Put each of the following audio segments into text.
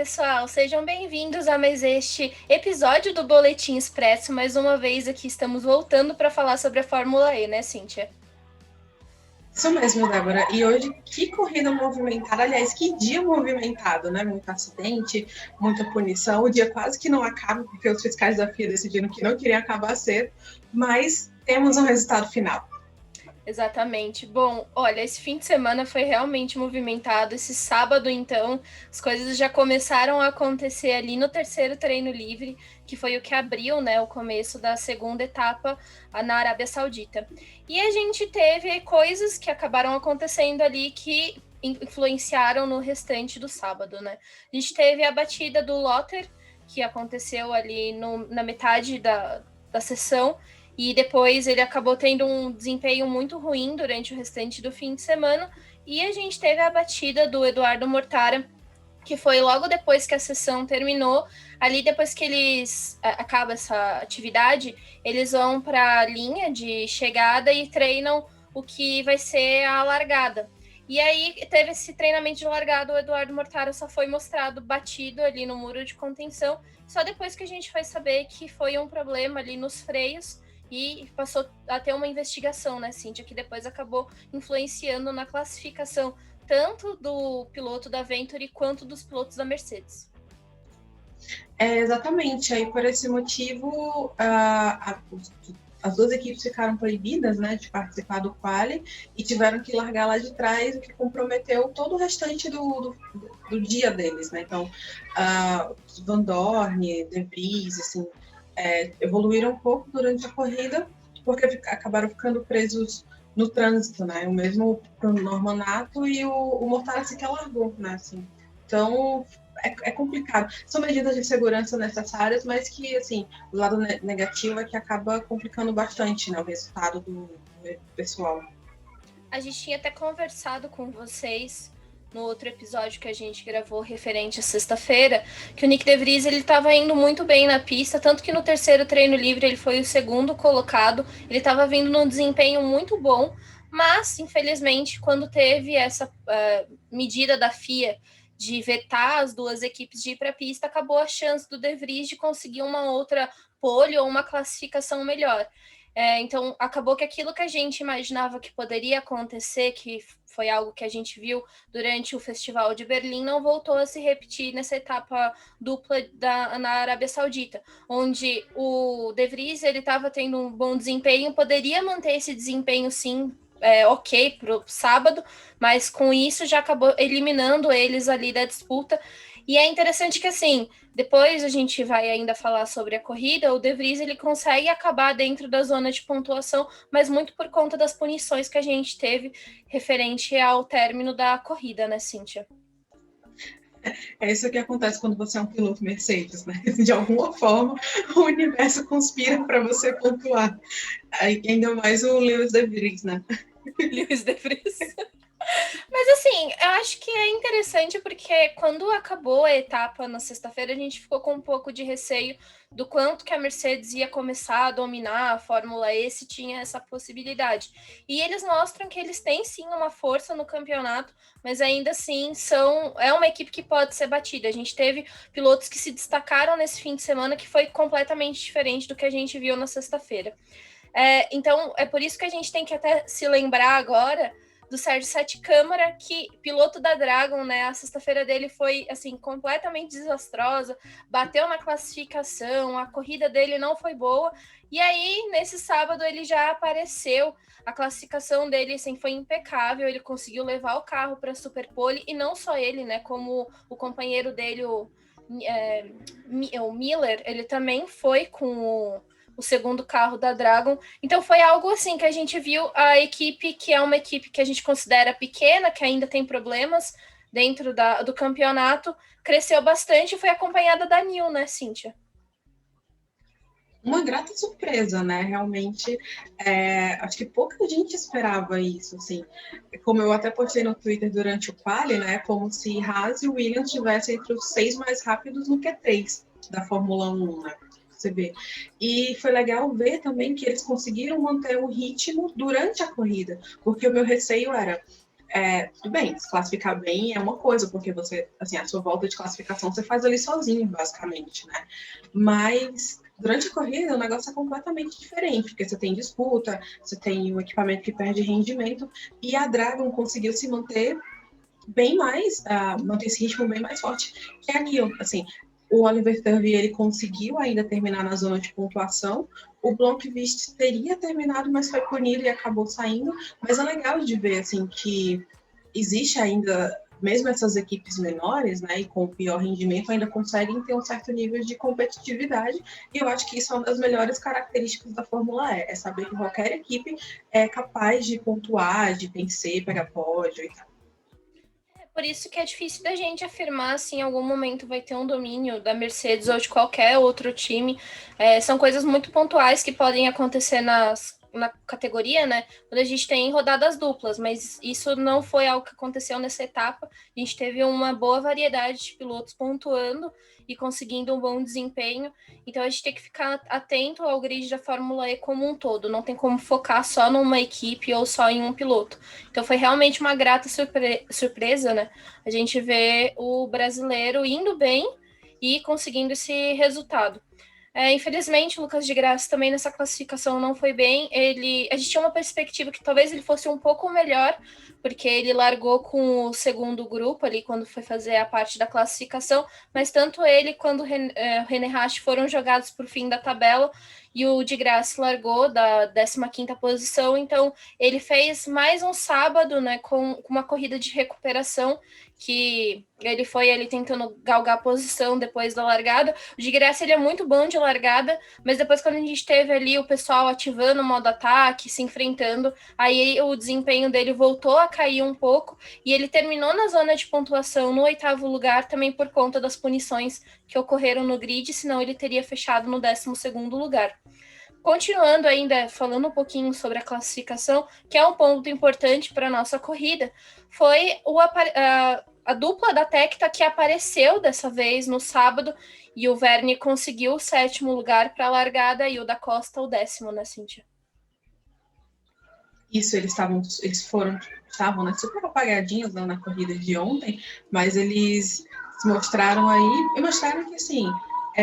pessoal, sejam bem-vindos a mais este episódio do Boletim Expresso. Mais uma vez aqui estamos voltando para falar sobre a Fórmula E, né, Cíntia? Isso mesmo, Débora. E hoje, que corrida movimentada. Aliás, que dia movimentado, né? Muito acidente, muita punição. O dia quase que não acaba, porque os fiscais da FIA decidiram que não queriam acabar cedo. Mas temos um resultado final. Exatamente. Bom, olha, esse fim de semana foi realmente movimentado. Esse sábado, então, as coisas já começaram a acontecer ali no terceiro treino livre, que foi o que abriu, né, o começo da segunda etapa na Arábia Saudita. E a gente teve coisas que acabaram acontecendo ali que influenciaram no restante do sábado, né? A gente teve a batida do Lotter, que aconteceu ali na metade da sessão, e depois ele acabou tendo um desempenho muito ruim durante o restante do fim de semana. E a gente teve a batida do Eduardo Mortara, que foi logo depois que a sessão terminou. Ali, depois que eles acaba essa atividade, eles vão para a linha de chegada e treinam o que vai ser a largada. E aí teve esse treinamento de largada, o Eduardo Mortara só foi mostrado batido ali no muro de contenção, só depois que a gente foi saber que foi um problema ali nos freios, e passou a ter uma investigação, né, Cíntia, que depois acabou influenciando na classificação tanto do piloto da Venturi quanto dos pilotos da Mercedes. Exatamente. Aí, por esse motivo, as duas equipes ficaram proibidas, né, de participar do quali e tiveram que largar lá de trás, o que comprometeu todo o restante do dia deles, né? Então, Van Dorn, De Vries, assim, evoluíram um pouco durante a corrida, porque acabaram ficando presos no trânsito, né? O mesmo para o Norman Nato e o Mortara sequer largou, né? Assim. Então, é complicado. São medidas de segurança necessárias, mas que, assim, o lado negativo é que acaba complicando bastante, né, o resultado do pessoal. A gente tinha até conversado com vocês no outro episódio que a gente gravou referente à sexta-feira, que o Nick De Vries ele estava indo muito bem na pista, tanto que no terceiro treino livre ele foi o segundo colocado, ele estava vindo num desempenho muito bom, mas infelizmente quando teve essa medida da FIA de vetar as duas equipes de ir para a pista, acabou a chance do De Vries de conseguir uma outra pole ou uma classificação melhor. Então, acabou que aquilo que a gente imaginava que poderia acontecer, que foi algo que a gente viu durante o Festival de Berlim, não voltou a se repetir nessa etapa dupla na Arábia Saudita, onde o De Vries estava tendo um bom desempenho, poderia manter esse desempenho sim, ok para o sábado, mas com isso já acabou eliminando eles ali da disputa. E é interessante que, assim, depois a gente vai ainda falar sobre a corrida, o De Vries ele consegue acabar dentro da zona de pontuação, mas muito por conta das punições que a gente teve referente ao término da corrida, né, Cíntia? É isso que acontece quando você é um piloto Mercedes, né? De alguma forma, o universo conspira para você pontuar. Ainda mais o Lewis De Vries, né? Lewis De Vries. Mas assim, eu acho que é interessante porque quando acabou a etapa na sexta-feira, a gente ficou com um pouco de receio do quanto que a Mercedes ia começar a dominar a Fórmula E, se tinha essa possibilidade. E eles mostram que eles têm sim uma força no campeonato, mas ainda assim é uma equipe que pode ser batida. A gente teve pilotos que se destacaram nesse fim de semana que foi completamente diferente do que a gente viu na sexta-feira. Então, é por isso que a gente tem que até se lembrar agora do Sérgio Sete Câmara, que piloto da Dragon, né? A sexta-feira dele foi assim completamente desastrosa, bateu na classificação, a corrida dele não foi boa. E aí, nesse sábado, ele já apareceu. A classificação dele assim, foi impecável, ele conseguiu levar o carro para a Superpole, e não só ele, né? Como o companheiro dele, o Miller, ele também foi com o segundo carro da Dragon. Então foi algo assim que a gente viu a equipe, que é uma equipe que a gente considera pequena, que ainda tem problemas dentro do campeonato, cresceu bastante e foi acompanhada da Nil, né, Cíntia? Uma grata surpresa, né? Realmente, acho que pouca gente esperava isso, assim. Como eu até postei no Twitter durante o quali, né? Como se Haas e Williams estivessem entre os 6 mais rápidos no Q3 da Fórmula 1, né? Você vê. E foi legal ver também que eles conseguiram manter o ritmo durante a corrida, porque o meu receio era tudo bem, se classificar bem é uma coisa, porque você, assim, a sua volta de classificação você faz ali sozinho, basicamente, né? Mas durante a corrida o negócio é completamente diferente, porque você tem disputa, você tem o equipamento que perde rendimento, e a Dragon conseguiu se manter bem mais, manter esse ritmo bem mais forte que a Neo. Assim, o Oliver Turvey, ele conseguiu ainda terminar na zona de pontuação. O Blomqvist teria terminado, mas foi punido e acabou saindo. Mas é legal de ver, assim, que existe ainda, mesmo essas equipes menores, né, e com pior rendimento, ainda conseguem ter um certo nível de competitividade. E eu acho que isso é uma das melhores características da Fórmula E, é saber que qualquer equipe é capaz de pontuar, de vencer, pegar pódio e tal. Por isso que é difícil da gente afirmar se em algum momento vai ter um domínio da Mercedes ou de qualquer outro time. São coisas muito pontuais que podem acontecer na categoria, né? Quando a gente tem rodadas duplas, mas isso não foi algo que aconteceu nessa etapa. A gente teve uma boa variedade de pilotos pontuando e conseguindo um bom desempenho. Então a gente tem que ficar atento ao grid da Fórmula E como um todo. Não tem como focar só numa equipe ou só em um piloto. Então foi realmente uma grata surpresa, né? A gente vê o brasileiro indo bem e conseguindo esse resultado. Infelizmente, o Lucas de Graça também nessa classificação não foi bem. A gente tinha uma perspectiva que talvez ele fosse um pouco melhor, porque ele largou com o segundo grupo ali quando foi fazer a parte da classificação, mas tanto ele quanto o René Rast foram jogados para o fim da tabela e o de Graça largou da 15ª posição, então ele fez mais um sábado, né, com uma corrida de recuperação, que ele foi ali tentando galgar a posição depois da largada. O de Graça, ele é muito bom de largada, mas depois quando a gente teve ali o pessoal ativando o modo ataque, se enfrentando, aí o desempenho dele voltou a cair um pouco, e ele terminou na zona de pontuação no 8º lugar, também por conta das punições que ocorreram no grid, senão ele teria fechado no 12º lugar. Continuando ainda, falando um pouquinho sobre a classificação, que é um ponto importante para a nossa corrida, foi a dupla da Tecta que apareceu dessa vez no sábado, e o Verne conseguiu o 7º lugar para a largada e o da Costa o 10º, né, Cíntia? Isso, estavam, né, super apagadinhos, né, na corrida de ontem, mas eles se mostraram aí e mostraram que, assim,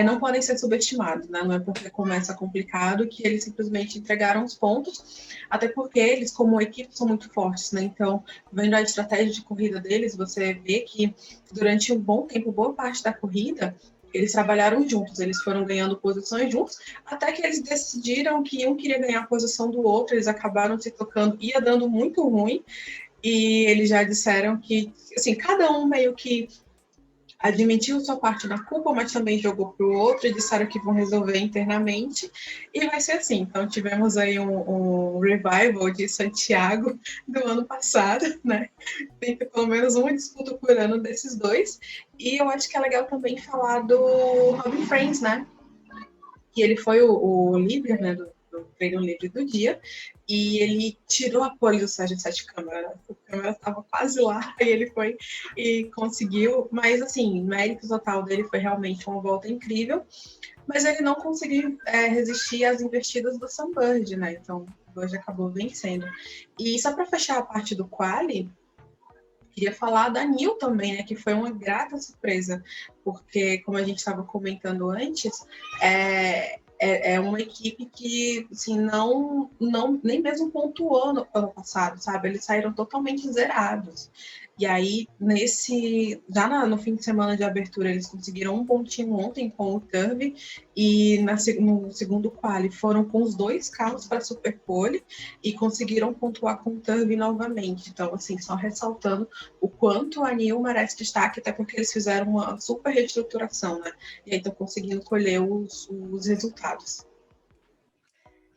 não podem ser subestimados, né? Não é porque começa complicado que eles simplesmente entregaram os pontos, até porque eles, como equipe, são muito fortes, né? Então, vendo a estratégia de corrida deles, você vê que durante um bom tempo, boa parte da corrida, eles trabalharam juntos, eles foram ganhando posições juntos, até que eles decidiram que um queria ganhar a posição do outro, eles acabaram se tocando, ia dando muito ruim, e eles já disseram que, assim, cada um meio que admitiu sua parte da culpa, mas também jogou para o outro e disseram que vão resolver internamente, e vai ser assim. Então, tivemos aí um revival de Santiago do ano passado, né? Tem pelo menos uma disputa por ano desses dois, e eu acho que é legal também falar do Robin Friends, né? Que ele foi o líder, né, do treino livre do dia, e ele tirou a pole do Sérgio Sete Câmara. O Câmara estava quase lá, e ele foi e conseguiu, mas assim, mérito total dele foi realmente uma volta incrível, mas ele não conseguiu resistir às investidas do Sam Bird, né? Então, o Bird acabou vencendo. E só para fechar a parte do quali, queria falar da Nil também, né, que foi uma grata surpresa, porque, como a gente estava comentando antes, é uma equipe que, assim, não nem mesmo pontuou no ano passado, sabe? Eles saíram totalmente zerados. E aí, no fim de semana de abertura, eles conseguiram um pontinho ontem com o Turvey, e no segundo quali foram com os dois carros para a Superpole e conseguiram pontuar com o Turvey novamente. Então, assim, só ressaltando o quanto a Nil merece destaque, até porque eles fizeram uma super reestruturação, né? E aí estão conseguindo colher os resultados.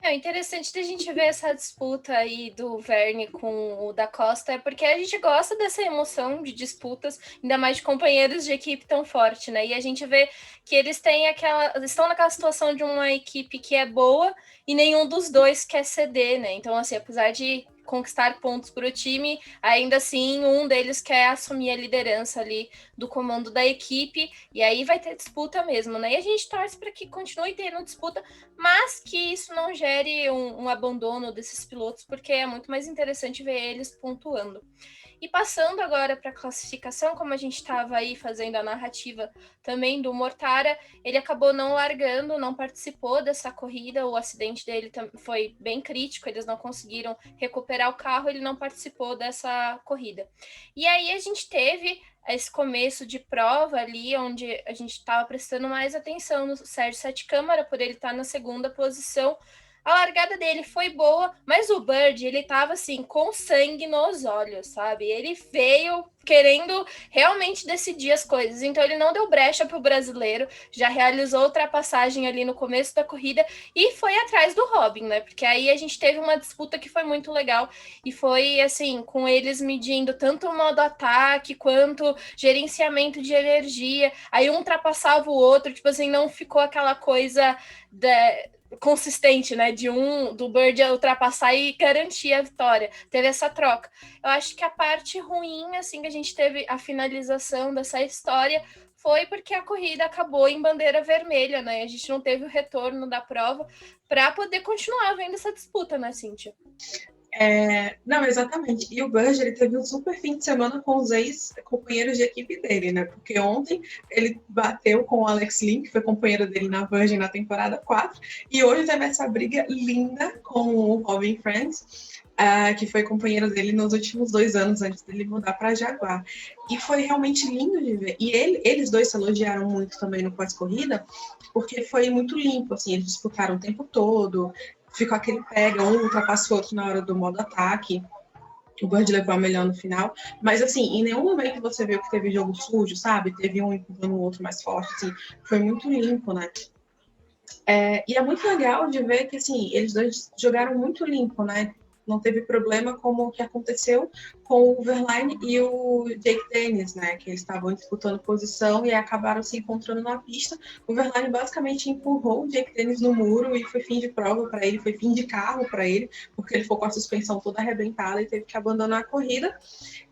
É interessante da gente ver essa disputa aí do Verne com o da Costa, é porque a gente gosta dessa emoção de disputas, ainda mais de companheiros de equipe tão forte, né? E a gente vê que eles estão naquela situação de uma equipe que é boa e nenhum dos dois quer ceder, né? Então, assim, apesar de conquistar pontos para o time, ainda assim um deles quer assumir a liderança ali do comando da equipe, e aí vai ter disputa mesmo, né? E a gente torce para que continue tendo disputa, mas que isso não gere um abandono desses pilotos, porque é muito mais interessante ver eles pontuando. E passando agora para a classificação, como a gente estava aí fazendo a narrativa também do Mortara, ele acabou não largando, não participou dessa corrida, o acidente dele foi bem crítico, eles não conseguiram recuperar o carro, ele não participou dessa corrida. E aí a gente teve esse começo de prova ali, onde a gente estava prestando mais atenção no Sérgio Sete Câmara, por ele estar na segunda posição. A largada dele foi boa, mas o Bird, ele tava assim, com sangue nos olhos, sabe? Ele veio querendo realmente decidir as coisas. Então ele não deu brecha pro brasileiro, já realizou ultrapassagem ali no começo da corrida e foi atrás do Robin, né? Porque aí a gente teve uma disputa que foi muito legal e foi assim, com eles medindo tanto o modo ataque quanto gerenciamento de energia. Aí um ultrapassava o outro, tipo assim, não ficou aquela coisa consistente, né, do Bird ultrapassar e garantir a vitória. Teve essa troca. Eu acho que a parte ruim, assim, que a gente teve a finalização dessa história foi porque a corrida acabou em bandeira vermelha, né? A gente não teve o retorno da prova para poder continuar vendo essa disputa, né, Cíntia? Não, exatamente. E o Bird, ele teve um super fim de semana com os ex-companheiros de equipe dele, né? Porque ontem ele bateu com o Alex Lynn, que foi companheiro dele na Virgin na temporada 4, e hoje teve essa briga linda com o Robin Friends, que foi companheiro dele nos últimos 2 anos antes dele mudar para Jaguar. E foi realmente lindo de ver. E eles dois se elogiaram muito também no pós-corrida, porque foi muito limpo, assim, eles disputaram o tempo todo, ficou aquele pega, um ultrapassa o outro na hora do modo ataque. O Bird levou a melhor no final. Mas, assim, em nenhum momento você viu que teve jogo sujo, sabe? Teve um empurrando o outro mais forte, assim. Foi muito limpo, né? E é muito legal de ver que, assim, eles dois jogaram muito limpo, né? Não teve problema como o que aconteceu com o Verlaine e o Jake Dennis, né? Que eles estavam disputando posição e acabaram se encontrando na pista. O Verlaine basicamente empurrou o Jake Dennis no muro e foi fim de prova para ele, foi fim de carro para ele, porque ele ficou com a suspensão toda arrebentada e teve que abandonar a corrida.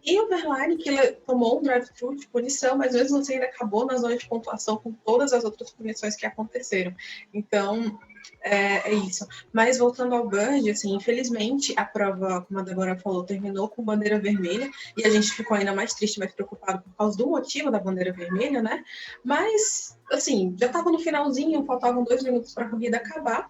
E o Verlaine, que tomou um drive-thru de punição, mas mesmo assim ele acabou na zona de pontuação com todas as outras punições que aconteceram. Então, é isso. Mas voltando ao Bird, assim, infelizmente a prova, como a Débora falou, terminou com bandeira vermelha e a gente ficou ainda mais triste, mais preocupado por causa do motivo da bandeira vermelha, né? Mas, assim, já estava no finalzinho, faltavam 2 minutos para a corrida acabar.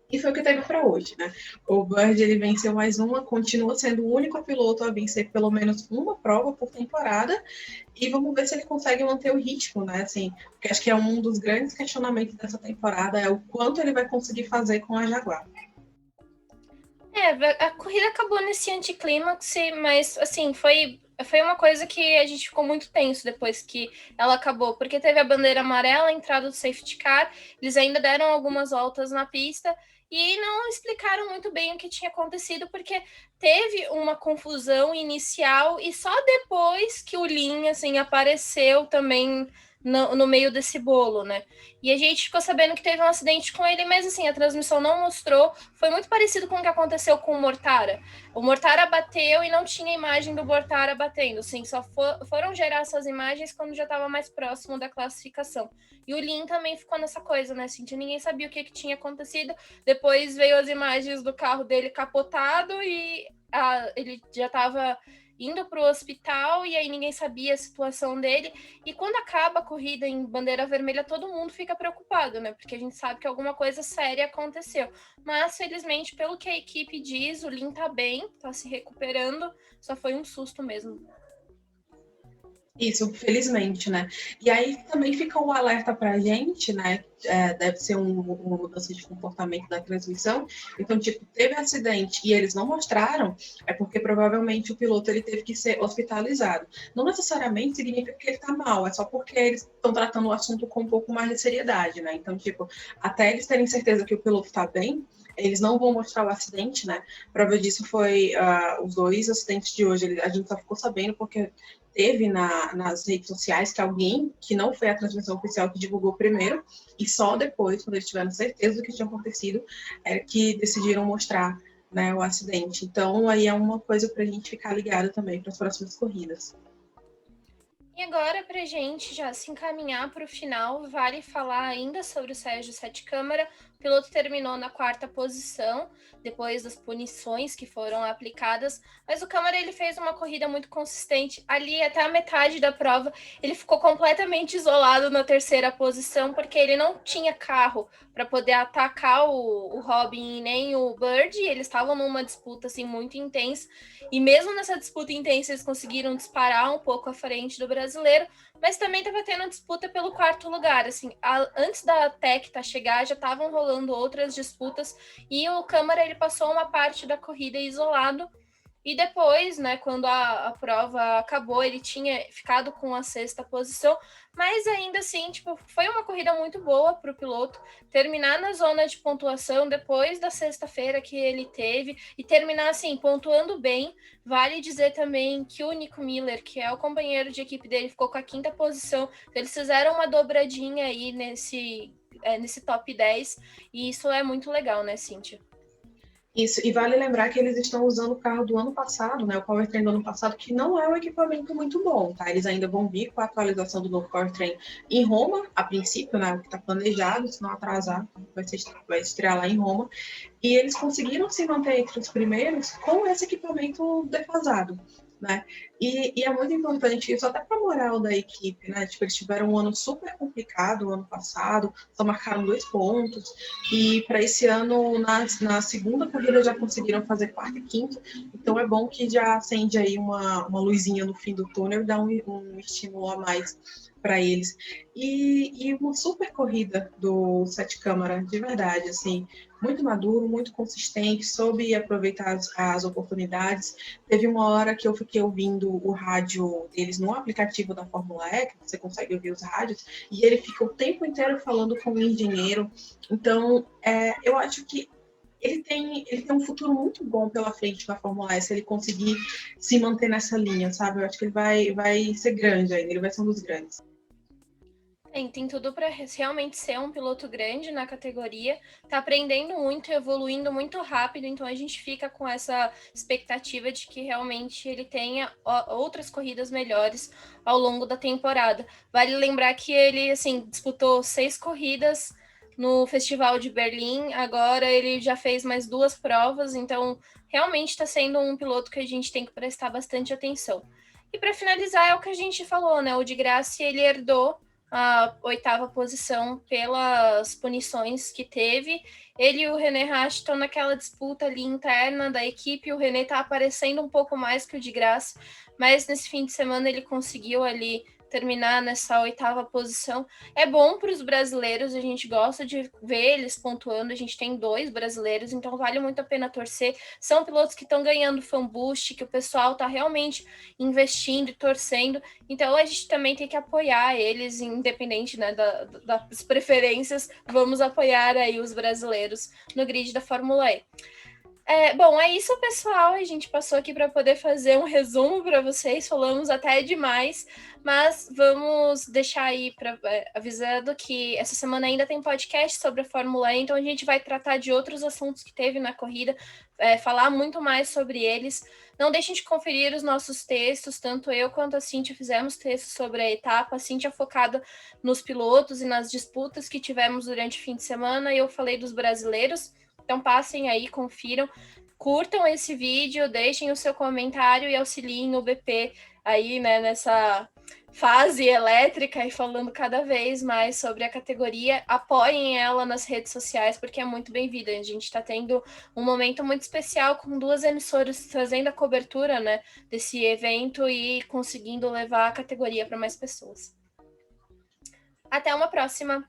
E foi o que teve para hoje, né? O Bird, ele venceu mais uma, continua sendo o único piloto a vencer pelo menos uma prova por temporada. E vamos ver se ele consegue manter o ritmo, né? Assim, porque acho que é um dos grandes questionamentos dessa temporada, é o quanto ele vai conseguir fazer com a Jaguar. A corrida acabou nesse anticlímax, mas, assim, foi uma coisa que a gente ficou muito tenso depois que ela acabou, porque teve a bandeira amarela, a entrada do safety car, eles ainda deram algumas voltas na pista e não explicaram muito bem o que tinha acontecido, porque teve uma confusão inicial e só depois que o Lin, assim, apareceu também no meio desse bolo, né? E a gente ficou sabendo que teve um acidente com ele, mas assim, a transmissão não mostrou. Foi muito parecido com o que aconteceu com o Mortara. O Mortara bateu e não tinha imagem do Mortara batendo. Assim, só foram gerar essas imagens quando já estava mais próximo da classificação. E o Lin também ficou nessa coisa, né? Assim, ninguém sabia o que tinha acontecido. Depois veio as imagens do carro dele capotado e ele já estava indo para o hospital e aí ninguém sabia a situação dele. E quando acaba a corrida em bandeira vermelha, todo mundo fica preocupado, né? Porque a gente sabe que alguma coisa séria aconteceu. Mas, felizmente, pelo que a equipe diz, o Lin tá bem, tá se recuperando, só foi um susto mesmo. Isso, felizmente, né? E aí também fica um alerta para a gente, né? Deve ser uma mudança de comportamento da transmissão. Então, tipo, teve acidente e eles não mostraram, é porque provavelmente o piloto ele teve que ser hospitalizado. Não necessariamente significa que ele está mal, é só porque eles estão tratando o assunto com um pouco mais de seriedade, né? Então, tipo, até eles terem certeza que o piloto está bem, eles não vão mostrar o acidente, né? Prova disso foi os 2 acidentes de hoje. A gente só ficou sabendo porque teve nas redes sociais que alguém que não foi a transmissão oficial que divulgou primeiro, e só depois, quando eles tiveram certeza do que tinha acontecido, que decidiram mostrar né, o acidente. Então, aí é uma coisa para a gente ficar ligado também para as próximas corridas. E agora, para a gente já se encaminhar para o final, vale falar ainda sobre o Sérgio Sete Câmara. O piloto terminou na 4ª posição, depois das punições que foram aplicadas, mas o Câmara ele fez uma corrida muito consistente. Ali, até a metade da prova, ele ficou completamente isolado na 3ª posição, porque ele não tinha carro para poder atacar o Robin nem o Bird. Eles estavam numa disputa assim, muito intensa, e mesmo nessa disputa intensa, eles conseguiram disparar um pouco à frente do brasileiro, mas também estava tendo disputa pelo 4º lugar. Assim, antes da Tecta chegar, já estavam rolando outras disputas, e o Câmara ele passou uma parte da corrida isolado. E depois, né, quando a prova acabou, ele tinha ficado com a 6ª posição, mas ainda assim, tipo, foi uma corrida muito boa para o piloto terminar na zona de pontuação depois da sexta-feira que ele teve e terminar assim, pontuando bem. Vale dizer também que o Nico Miller, que é o companheiro de equipe dele, ficou com a 5ª posição. Eles fizeram uma dobradinha aí nesse top 10, e isso é muito legal, né, Cíntia? Isso, e vale lembrar que eles estão usando o carro do ano passado, né, o powertrain do ano passado, que não é um equipamento muito bom, tá? Eles ainda vão vir com a atualização do novo powertrain em Roma, a princípio, né, o que está planejado, se não atrasar, vai estrear lá em Roma, e eles conseguiram se manter entre os primeiros com esse equipamento defasado, né? E é muito importante isso até para a moral da equipe, né? Tipo, eles tiveram um ano super complicado o ano passado, só marcaram 2 pontos, e para esse ano, na segunda corrida, já conseguiram fazer 4º e 5º, então é bom que já acende aí uma luzinha no fim do túnel e dá um estímulo a mais para eles. E uma super corrida do Sete Câmara, de verdade, assim, muito maduro, muito consistente, soube aproveitar as oportunidades. Teve uma hora que eu fiquei ouvindo o rádio deles no aplicativo da Fórmula E, que você consegue ouvir os rádios, e ele fica o tempo inteiro falando com o engenheiro. Então, eu acho que ele tem um futuro muito bom pela frente na Fórmula E, se ele conseguir se manter nessa linha, sabe? Eu acho que ele vai ser grande ainda, ele vai ser um dos grandes. Tem tudo para realmente ser um piloto grande na categoria, tá aprendendo muito, evoluindo muito rápido, então a gente fica com essa expectativa de que realmente ele tenha outras corridas melhores ao longo da temporada. Vale lembrar que ele, assim, disputou 6 corridas no Festival de Berlim, agora ele já fez mais 2 provas, então realmente está sendo um piloto que a gente tem que prestar bastante atenção. E para finalizar, é o que a gente falou, né? O Di Grassi, ele herdou a 8ª posição pelas punições que teve. Ele e o René Rast estão naquela disputa ali interna da equipe. O René está aparecendo um pouco mais que o Di Grassi, mas nesse fim de semana ele conseguiu ali terminar nessa 8ª posição. É bom para os brasileiros, a gente gosta de ver eles pontuando, a gente tem 2 brasileiros, então vale muito a pena torcer. São pilotos que estão ganhando fan boost, que o pessoal está realmente investindo e torcendo, então a gente também tem que apoiar eles, independente, né, das preferências. Vamos apoiar aí os brasileiros no grid da Fórmula E. Bom, é isso, pessoal. A gente passou aqui para poder fazer um resumo para vocês. Falamos até demais, mas vamos deixar aí avisado que essa semana ainda tem podcast sobre a Fórmula E, então a gente vai tratar de outros assuntos que teve na corrida, falar muito mais sobre eles. Não deixem de conferir os nossos textos, tanto eu quanto a Cíntia fizemos textos sobre a etapa. A Cíntia focada nos pilotos e nas disputas que tivemos durante o fim de semana, e eu falei dos brasileiros. Então passem aí, confiram, curtam esse vídeo, deixem o seu comentário e auxiliem o BP aí, né, nessa fase elétrica e falando cada vez mais sobre a categoria. Apoiem ela nas redes sociais, porque é muito bem-vinda. A gente está tendo um momento muito especial com 2 emissoras trazendo a cobertura, né, desse evento e conseguindo levar a categoria para mais pessoas. Até uma próxima!